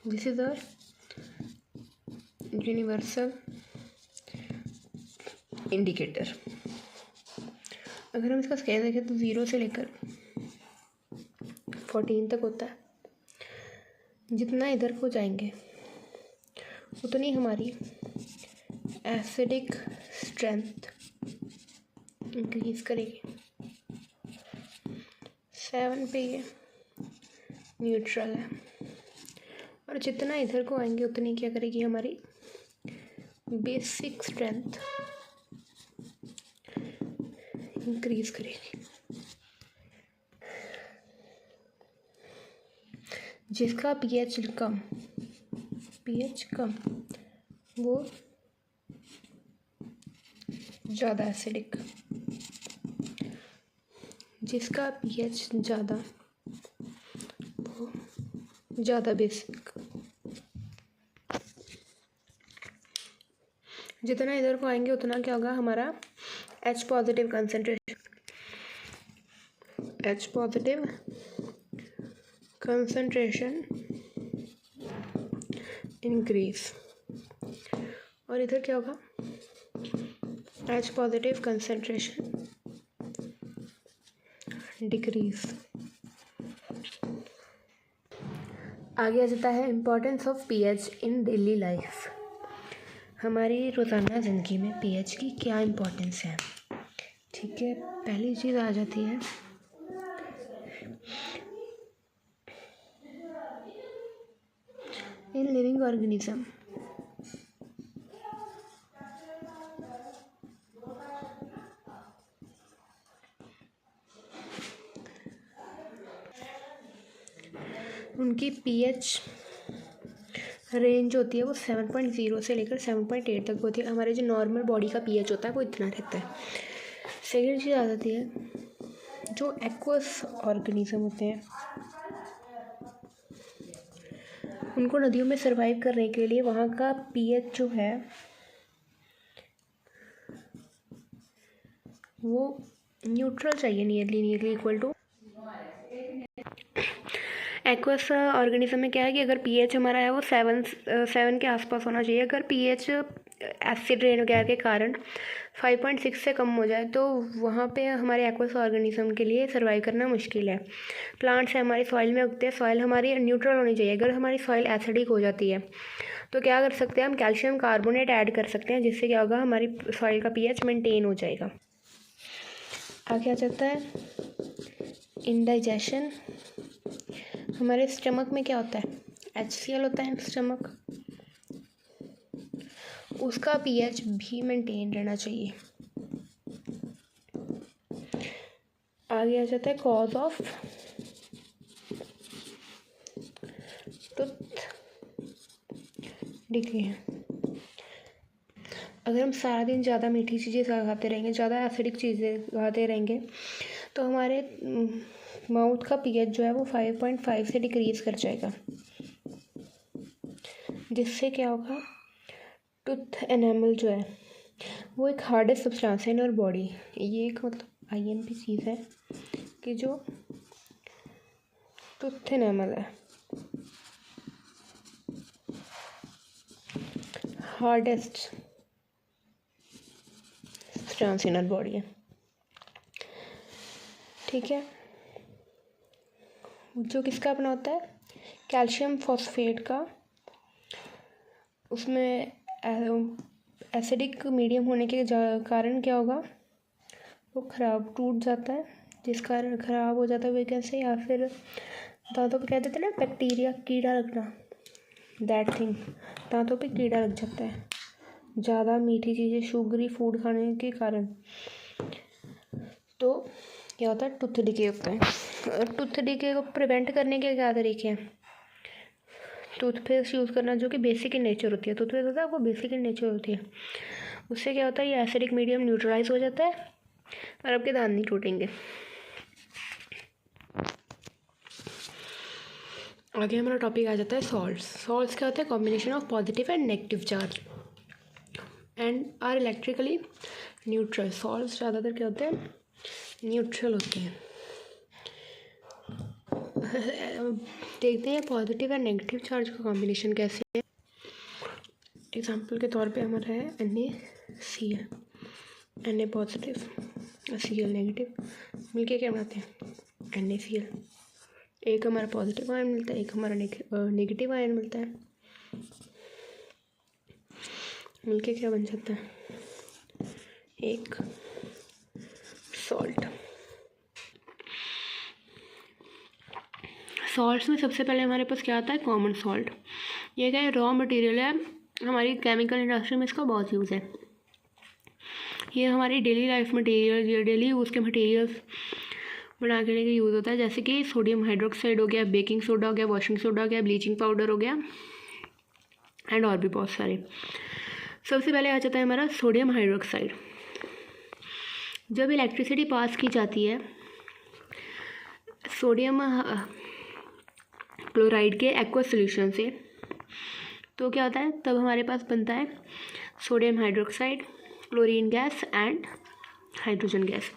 This is a universal indicator. अगर हम इसका स्केल देखें तो 0 से लेकर 14 तक होता है। जितना इधर को जाएंगे उतनी हमारी एसिडिक स्ट्रेंथ इंक्रीज करेगी। 7 पे ये न्यूट्रल है, और जितना इधर को आएंगे उतनी क्या करेगी, हमारी बेसिक स्ट्रेंथ इंक्रीज करेगी। जिसका pH कम वो ज़्यादा एसिडिक, जिसका pH ज़्यादा वो ज़्यादा बेसिक। जितना इधर को आएंगे उतना क्या होगा हमारा H positive concentration, H positive concentration increase, और इधर क्या होगा H पॉजिटिव कंसंट्रेशन डिक्रीज। आगे आ जाता है importance of pH in daily life. हमारी रोज़ाना ज़िंदगी में pH की क्या इम्पोर्टेंस है। ठीक है, पहली चीज़ आ जाती है इन लिविंग ऑर्गेनिज्म। उनकी pH रेंज होती है वो 7.0 से लेकर 7.8 तक होती है। हमारे जो नॉर्मल बॉडी का pH होता है वो इतना रहता है। सेकेंड चीज़ आ जाती है जो एक्वस ऑर्गेनिज्म होते हैं, उनको नदियों में सरवाइव करने के लिए वहाँ का pH जो है वो न्यूट्रल चाहिए, nearly equal to. Aqueous organism में क्या है कि अगर pH हमारा है वो 7 के आसपास होना चाहिए। अगर pH एसिड रेन वगैरह के कारण 5.6 से कम हो जाए तो वहाँ पे हमारे एक्वस ऑर्गेनिज्म के लिए सर्वाइव करना मुश्किल है। प्लांट्स है हमारी सॉइल में उगते हैं, सॉइल हमारी न्यूट्रल होनी चाहिए। अगर हमारी सॉइल एसिडिक हो जाती है तो क्या कर सकते हैं हम, कैल्शियम कार्बोनेट ऐड कर सकते हैं, जिससे क्या होगा हमारी सॉइल का pH मेंटेन हो जाएगा। आगे आ जाता है इंडाइजेशन। हमारे स्टमक में क्या होता है, HCl होता है स्टमक, उसका pH भी मेंटेन रहना चाहिए। आगे आ जाता है कॉज ऑफ टूथ डिके। अगर हम सारा दिन ज़्यादा मीठी चीज़ें खाते रहेंगे, ज़्यादा एसिडिक चीज़ें खाते रहेंगे तो हमारे माउथ का pH जो है वो 5.5 से डिक्रीज़ कर जाएगा, जिससे क्या होगा टूथ एनामल जो है वो एक हार्डेस्ट सब्सटेंस है इन आवर बॉडी। ये एक मतलब IMP चीज़ है कि जो टूथ एनामल है hardest substance in our body है। ठीक है, जो किसका अपना होता है कैल्शियम फॉस्फेट का, उसमें एसिडिक मीडियम होने के कारण क्या होगा वो ख़राब टूट जाता है, जिस कारण ख़राब हो जाता है वैसे, या फिर दांतों पे कह देते हैं ना बैक्टीरिया कीड़ा लगना, दैट थिंग, दांतों पे कीड़ा लग जाता है ज़्यादा मीठी चीज़ें शुगरी फूड खाने के कारण। तो क्या होता है टूथ डिके होता है। और टूथ डिके को प्रिवेंट करने के क्या तरीके हैं, टूथपेस्ट यूज़ करना जो कि बेसिक इन नेचर होती है। टूथपेस्ट होता है वो बेसिक इन नेचर होती है, उससे क्या होता है ये एसिडिक मीडियम न्यूट्रलाइज हो जाता है और आपके दांत नहीं टूटेंगे। आगे हमारा टॉपिक आ जाता है सॉल्ट्स। सॉल्ट्स क्या होता है combination of positive and negative charge and are electrically neutral. Salts ज़्यादातर क्या होते हैं न्यूट्रल होते हैं। देखते हैं पॉजिटिव और नेगेटिव चार्ज का कॉम्बिनेशन कैसे है। एग्जांपल के तौर पे हमारा है NaCl, Na positive Cl negative, मिलके क्या बनाते हैं NaCl। एक हमारा पॉजिटिव आयन मिलता है, एक हमारा नेगेटिव आयन मिलता है, मिलके क्या बन जाता है एक सॉल्ट। सॉल्ट्स में सबसे पहले हमारे पास क्या आता है कॉमन सॉल्ट। ये क्या है रॉ मटेरियल है, हमारी केमिकल इंडस्ट्री में इसका बहुत यूज़ है। ये हमारी daily life material, daily use के मटेरियल्स बना के लिए यूज़ होता है, जैसे कि सोडियम हाइड्रोक्साइड हो गया, बेकिंग सोडा हो गया, वॉशिंग सोडा हो गया, ब्लीचिंग पाउडर हो गया एंड और भी बहुत सारे। सबसे पहले आ जाता है हमारा सोडियम हाइड्रोक्साइड। जब इलेक्ट्रिसिटी पास की जाती है सोडियम क्लोराइड के एक्वा सोल्यूशन से, तो क्या होता है, तब हमारे पास बनता है sodium hydroxide, chlorine gas and hydrogen gas.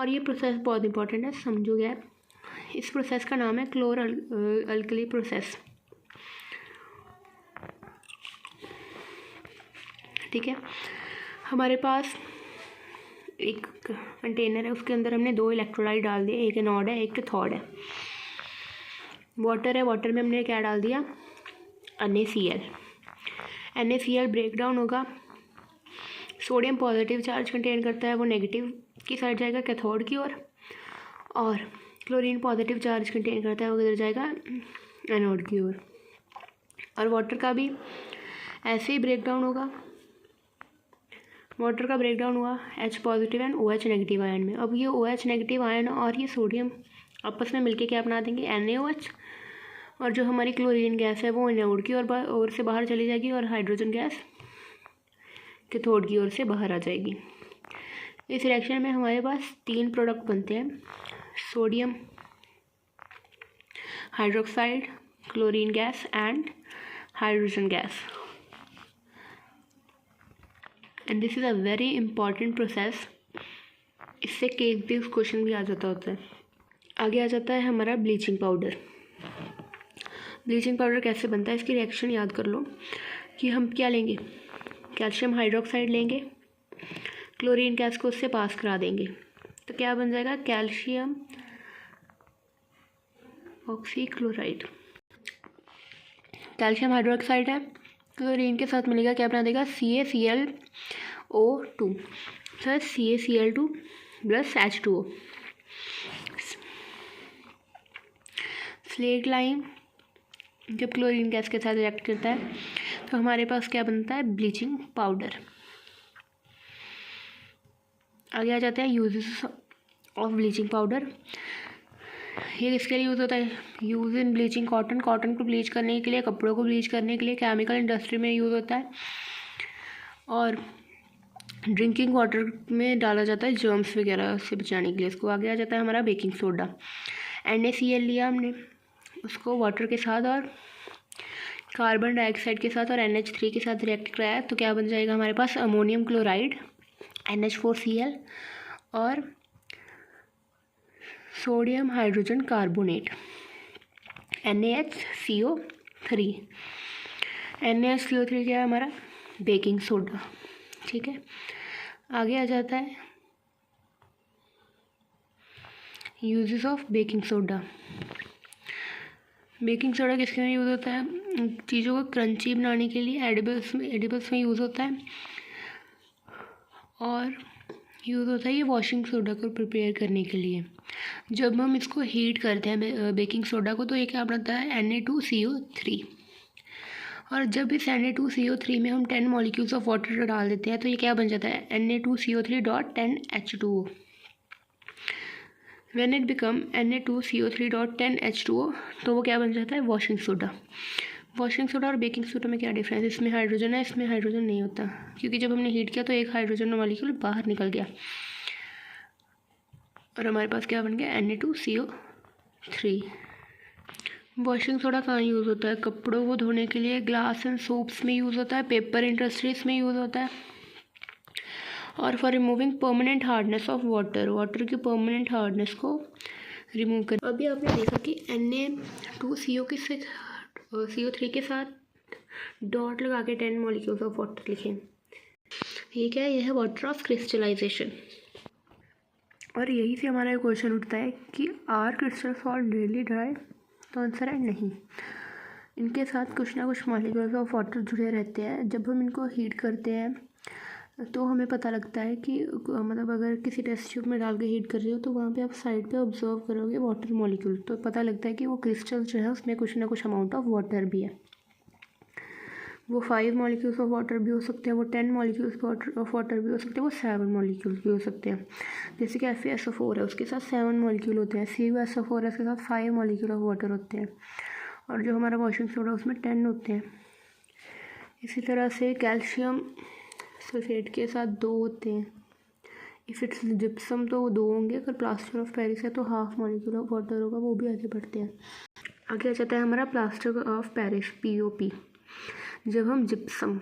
और ये प्रोसेस बहुत इंपॉर्टेंट है, समझोगे आप। इस प्रोसेस का नाम है क्लोर अल्कली प्रोसेस। ठीक है, हमारे पास एक कंटेनर है, उसके अंदर हमने 2 इलेक्ट्रोलाइट डाल दिए, एक एनोड है एक कैथोड है। वाटर है, वाटर में हमने क्या डाल दिया, NaCl। NaCl ब्रेक डाउन होगा, सोडियम पॉजिटिव चार्ज कंटेन करता है, वो नेगेटिव की साइड जाएगा कैथोड की ओर, और क्लोरीन पॉजिटिव चार्ज कंटेन करता है, वो किधर जाएगा, एनोड की ओर। और वाटर का भी ऐसे ही ब्रेक डाउन होगा, वाटर का ब्रेक डाउन हुआ H positive and OH negative ion में। अब ये OH नेगेटिव आयन और ये सोडियम आपस में मिलके क्या बना देंगे, NaOH। और जो हमारी क्लोरीन गैस है वो एनोड की ओर से बाहर चली जाएगी, और हाइड्रोजन गैस कैथोड की ओर से बाहर आ जाएगी। इस रिएक्शन में हमारे पास 3 प्रोडक्ट बनते हैं, sodium hydroxide, chlorine gas and hydrogen gas. And this is a very important process. इससे केस बेस्ड क्वेश्चन भी आ जाता होता है। आगे आ जाता है हमारा ब्लीचिंग पाउडर। ब्लीचिंग पाउडर कैसे बनता है, इसकी रिएक्शन याद कर लो कि हम क्या लेंगे, कैल्शियम हाइड्रोक्साइड लेंगे, क्लोरीन गैस को उससे पास करा देंगे, तो क्या बन जाएगा, कैल्शियम ऑक्सीक्लोराइड। कैल्शियम हाइड्रोक्साइड है, क्लोरीन के साथ मिलेगा, क्या बना देगा, CaClO2 plus CaCl2 plus H2O। Slate lime जब क्लोरीन गैस के साथ रिएक्ट करता है तो हमारे पास क्या बनता है, ब्लीचिंग पाउडर। आगे आ जाते हैं यूजेस ऑफ ब्लीचिंग पाउडर। ये किसके लिए यूज़ होता है, use in bleaching cotton, cotton को ब्लीच करने के लिए, कपड़ों को ब्लीच करने के लिए, केमिकल इंडस्ट्री में यूज़ होता है, और ड्रिंकिंग वाटर में डाला जाता है जर्म्स वगैरह से बचाने के लिए इसको। आगे आ जाता है हमारा बेकिंग सोडा। NaCl लिया हमने, उसको वाटर के साथ और कार्बन डाइऑक्साइड के साथ और NH3 के साथ रिएक्ट कराया, तो क्या बन जाएगा हमारे पास, अमोनियम क्लोराइड NH4Cl और sodium hydrogen carbonate NaHCO3। NaHCO3 क्या है हमारा, बेकिंग सोडा। ठीक है, आगे आ जाता है uses of baking soda. Baking soda किसके में यूज़ होता है, चीज़ों को क्रंची बनाने के लिए, एडिबल्स में यूज़ होता है, और यूज़ होता है ये वॉशिंग सोडा को प्रिपेयर करने के लिए। जब हम इसको हीट करते हैं बेकिंग सोडा को, तो ये क्या बनता है, Na2CO3। और जब इस Na2CO3 में हम 10 मॉलिक्यूल्स ऑफ वाटर डाल देते हैं, तो ये क्या बन जाता है, Na2CO3.10H2O। When it become Na2CO3.10H2O, तो वो क्या बन जाता है, वॉशिंग सोडा। वॉशिंग सोडा और बेकिंग सोडा में क्या डिफरेंस, इसमें हाइड्रोजन है, इसमें हाइड्रोजन नहीं होता, क्योंकि जब हमने हीट किया तो एक हाइड्रोजन मॉलिक्यूल बाहर निकल गया, और हमारे पास क्या बन गया, Na2CO3। वॉशिंग सोडा कहाँ यूज़ होता है, कपड़ों को धोने के लिए, ग्लास एंड सोप्स में यूज़ होता है, पेपर इंडस्ट्रीज में यूज़ होता है, और for removing permanent hardness of water, water की परमानेंट हार्डनेस को रिमूव कर। अभी आपने देखा कि Na2CO3 के साथ डॉट लगा के 10 मॉलिक्यूल्स ऑफ वाटर लिखे। ये क्या है, यह है वाटर ऑफ क्रिस्टलाइजेशन। और यही से हमारा क्वेश्चन उठता है कि are crystal salt really dry, तो आंसर है नहीं। इनके साथ कुछ ना कुछ मॉलिक्यूल्स ऑफ वाटर जुड़े रहते हैं। जब हम इनको हीट करते हैं तो हमें पता लगता है कि मतलब अगर किसी टेस्ट ट्यूब में डाल के हीट कर रहे हो, तो वहाँ पे आप साइड पे ऑब्जर्व करोगे वाटर मॉलिक्यूल, तो पता लगता है कि वो क्रिस्टल जो है उसमें कुछ ना कुछ अमाउंट ऑफ वाटर भी है। वो 5 मॉलिक्यूल्स ऑफ वाटर भी हो सकते हैं, वो 10 मॉलिक्यूल्स ऑफ वाटर भी हो सकते हैं, वो 7 मॉलिक्यूल्स भी हो सकते हैं। जैसे कि FeSO4 है, उसके साथ 7 मॉलिक्यूल होते हैं, CuSO4 है, उसके साथ 5 मॉलिक्यूल ऑफ वाटर होते हैं, और जो हमारा वॉशिंग सोडा उसमें 10 होते हैं। इसी तरह से कैल्शियम सल्फेट के साथ 2 होते हैं। इफ़ इट्स जिप्सम तो वो 2 होंगे, अगर प्लास्टर ऑफ पेरिस है तो हाफ मॉलिक्यूल ऑफ वाटर होगा। वो भी आगे बढ़ते हैं। आगे आ जाता है हमारा प्लास्टर ऑफ पेरिस POP। जब हम जिप्सम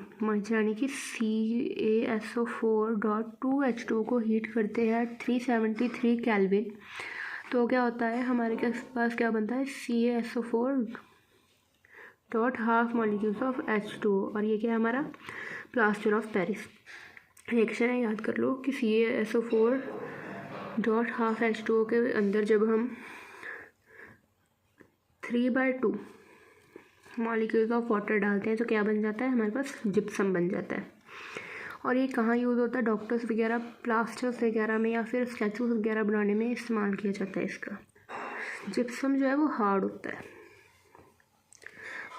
यानी कि CaSO4.2H2 को हीट करते हैं 373 केल्विन, तो क्या होता है हमारे के पास क्या बनता है CaSO4.5 मॉलिक्यूल्स ऑफ H2O, और ये क्या है हमारा प्लास्टर ऑफ पेरिस। रिएक्शन है, याद कर लो कि CaSO4.5 H2O के अंदर जब हम 3/2 मॉलिक्यूल्स ऑफ वाटर डालते हैं तो क्या बन जाता है हमारे पास जिप्सम बन जाता है। और ये कहाँ यूज़ होता है, डॉक्टर्स वगैरह प्लास्टर्स वगैरह में या फिर स्टैचूज वगैरह बनाने में इस्तेमाल किया जाता है इसका। जिप्सम जो है वो हार्ड होता है,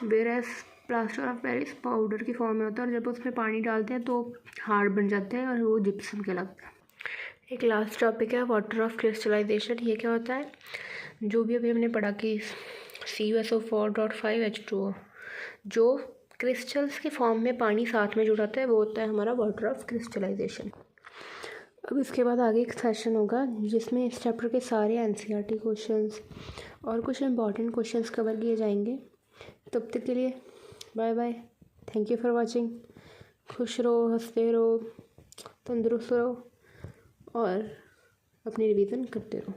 whereas plaster of Paris powder की फॉर्म में होता है, और जब उसमें पानी डालते हैं तो हार्ड बन जाता है और वो जिप्सम कहलाता है। एक लास्ट टॉपिक है वाटर ऑफ क्रिस्टलाइजेशन। ये क्या होता है, जो भी अभी हमने पढ़ा कि CaSO4.5H2O जो क्रिस्टल्स के फॉर्म में पानी साथ में जुड़ाता है वो होता है हमारा वाटर ऑफ क्रिस्टलाइजेशन। अब इसके बाद आगे एक सेशन होगा जिसमें इस चैप्टर के सारे NCERT क्वेश्चंस और कुछ इंपॉर्टेंट क्वेश्चंस कवर किए जाएंगे। तब तक के लिए bye bye, thank you for watching. खुश रहो, हंसते रहो, तंदुरुस्त रहो और अपनी रिवीजन करते रहो।